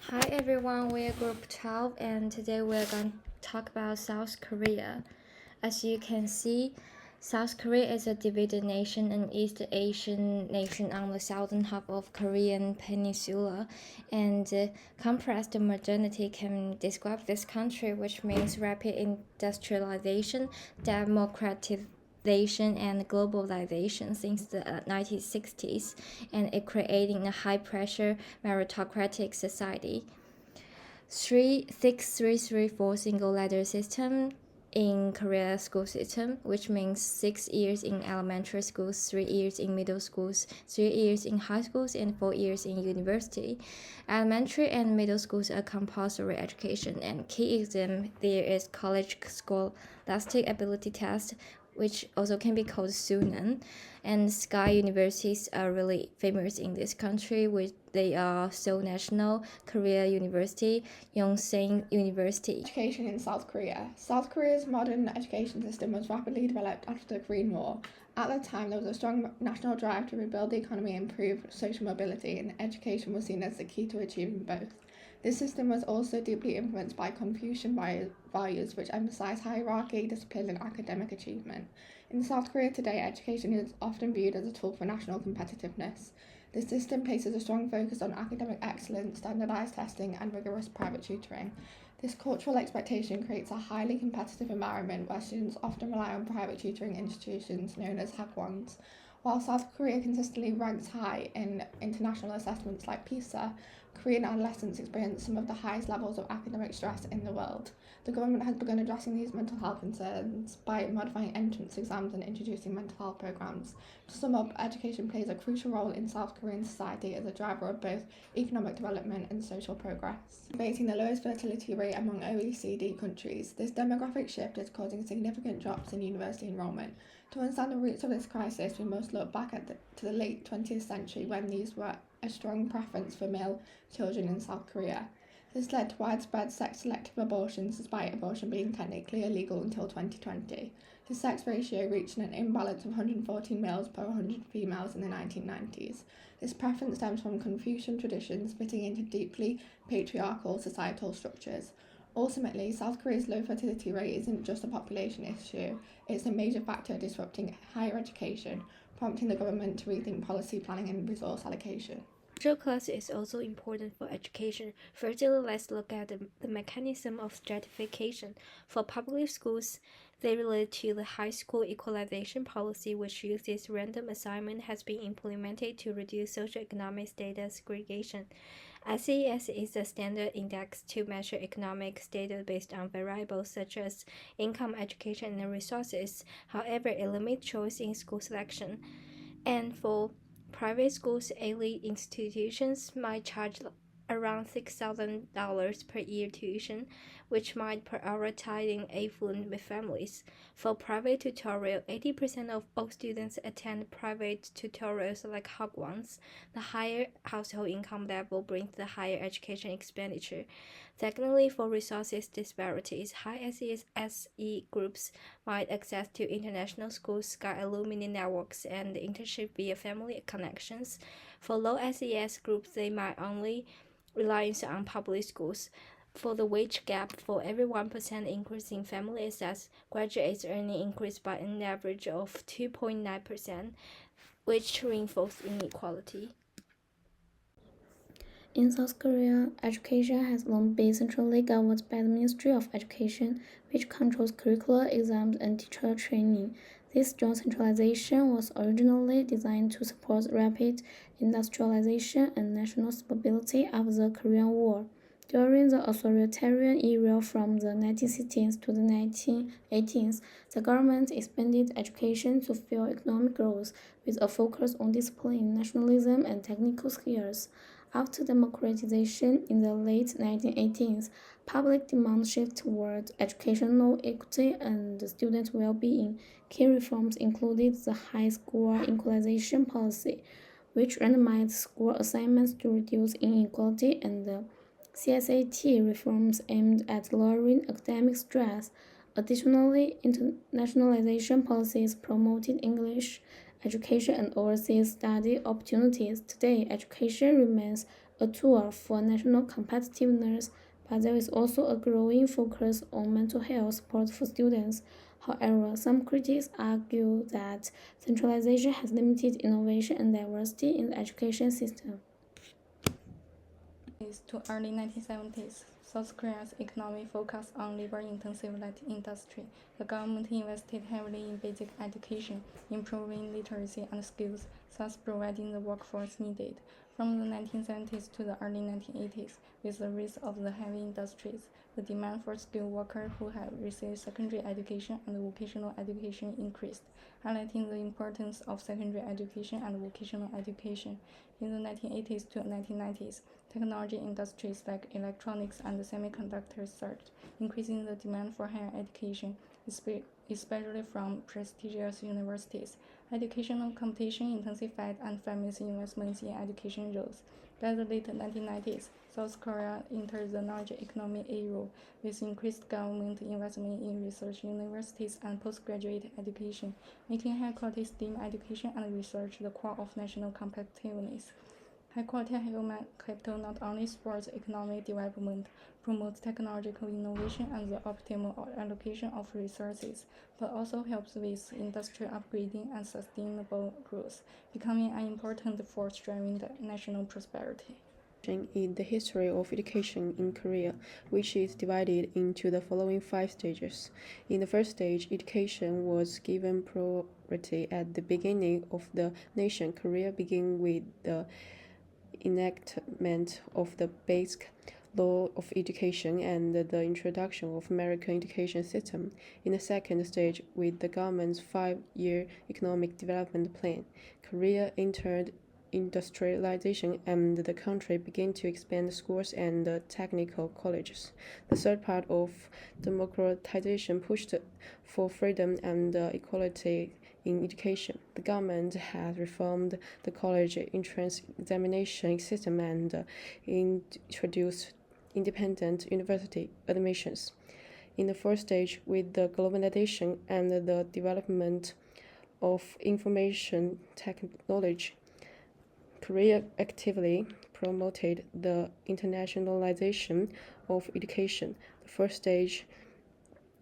Hi everyone, we're group 12 and today we're going to talk about South Korea. As you can see, South Korea is a divided nation, an East Asian nation on the southern half of Korean peninsula, and compressed modernity can describe this country, which means rapid industrialization, democratization, and globalization since the 1960s, and it creating a high-pressure meritocratic society. 6334 single letter system in Korea school system, which means 6 years in elementary schools, 3 years in middle schools, 3 years in high schools, and 4 years in university. Elementary and middle schools are compulsory education, and key exam there is college scholastic ability test, which also can be called Sunan. And Sky universities are really famous in this country, which they are Seoul National, Korea University, Yonsei University. Education in South Korea. South Korea's modern education system was rapidly developed after the Korean War. At that time, there was a strong national drive to rebuild the economy and improve social mobility, and education was seen as the key to achieving both. This system was also deeply influenced by Confucian values, which emphasize hierarchy, discipline, and academic achievement. In South Korea today, education is often viewed as a tool for national competitiveness. The system places a strong focus on academic excellence, standardized testing, and rigorous private tutoring. This cultural expectation creates a highly competitive environment where students often rely on private tutoring institutions known as hagwons. While South Korea consistently ranks high in international assessments like PISA, Korean adolescents experience some of the highest levels of academic stress in the world. The government has begun addressing these mental health concerns by modifying entrance exams and introducing mental health programs. To sum up, education plays a crucial role in South Korean society as a driver of both economic development and social progress. Facing the lowest fertility rate among OECD countries, this demographic shift is causing significant drops in university enrollment. To understand the roots of this crisis, we must look back to the late 20th century when these were a strong preference for male children in South Korea. This led to widespread sex-selective abortions, despite abortion being technically illegal until 2020. The sex ratio reached an imbalance of 114 males per 100 females in the 1990s. This preference stems from Confucian traditions fitting into deeply patriarchal societal structures. Ultimately, South Korea's low fertility rate isn't just a population issue, it's a major factor disrupting higher education, prompting the government to rethink policy planning and resource allocation. Social class is also important for education. Firstly, let's look at the mechanism of stratification. For public schools, they relate to the high school equalization policy, which uses random assignment, has been implemented to reduce socioeconomic status segregation. SES is a standard index to measure economic status based on variables such as income, education, and resources. However, it limits choice in school selection. And for private schools, elite institutions might charge around $6,000 per year tuition, which might prioritize affluent families. For private tutorial, 80% of all students attend private tutorials like hagwons. The higher household income level brings the higher education expenditure. Secondly, for resources disparities, high SE groups might access to international schools, Sky alumni networks, and internship via family connections. For low SES groups, they might only rely on public schools. For the wage gap, for every 1% increase in family access, graduates' earning increase by an average of 2.9%, which reinforces inequality. In South Korea, education has long been centrally governed by the Ministry of Education, which controls curricular exams and teacher training. This strong centralization was originally designed to support rapid industrialization and national stability after the Korean War. During the authoritarian era from the 1960s to the 1980s, the government expanded education to fuel economic growth with a focus on discipline, nationalism, and technical skills. After democratization in the late 1980s, public demand shifted toward educational equity and student well-being. Key reforms included the high school equalization policy, which randomized school assignments to reduce inequality, and the CSAT reforms aimed at lowering academic stress. Additionally, internationalization policies promoted English education and overseas study opportunities. Today, education remains a tool for national competitiveness, but there is also a growing focus on mental health support for students. However, some critics argue that centralization has limited innovation and diversity in the education system. To early 1970s, South Korea's economy focused on labor-intensive light industry. The government invested heavily in basic education, improving literacy and skills, thus providing the workforce needed. From the 1970s to the early 1980s, with the rise of the heavy industries, the demand for skilled workers who have received secondary education and vocational education increased, highlighting the importance of secondary education and vocational education. In the 1980s to 1990s, technology industries like electronics and semiconductors surged, increasing the demand for higher education, especially from prestigious universities. Educational competition intensified and families' investments in education rose. By the late 1990s, South Korea entered the knowledge economy era, with increased government investment in research universities and postgraduate education, making high-quality STEM education and research the core of national competitiveness. High-quality human capital not only supports economic development, promotes technological innovation and the optimal allocation of resources, but also helps with industrial upgrading and sustainable growth, becoming an important force driving the national prosperity. In the history of education in Korea, which is divided into the following 5 stages. In the first stage, education was given priority at the beginning of the nation. Korea began with the enactment of the Basic Law of Education and the introduction of American education system. In the second stage, with the government's 5-year economic development plan, Korea entered industrialization and the country began to expand schools and technical colleges. The third part of democratization pushed for freedom and equality in education. The government has reformed the college entrance examination system and introduced independent university admissions. In the fourth stage, with the globalization and the development of information technology, Korea actively promoted the internationalization of education. The first stage,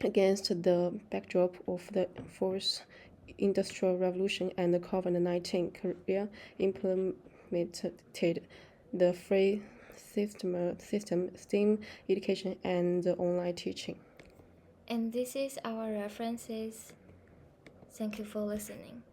against the backdrop of the Fourth Industrial Revolution and the COVID-19, Korea implemented the free system, STEM education, and online teaching. And this is our references. Thank you for listening.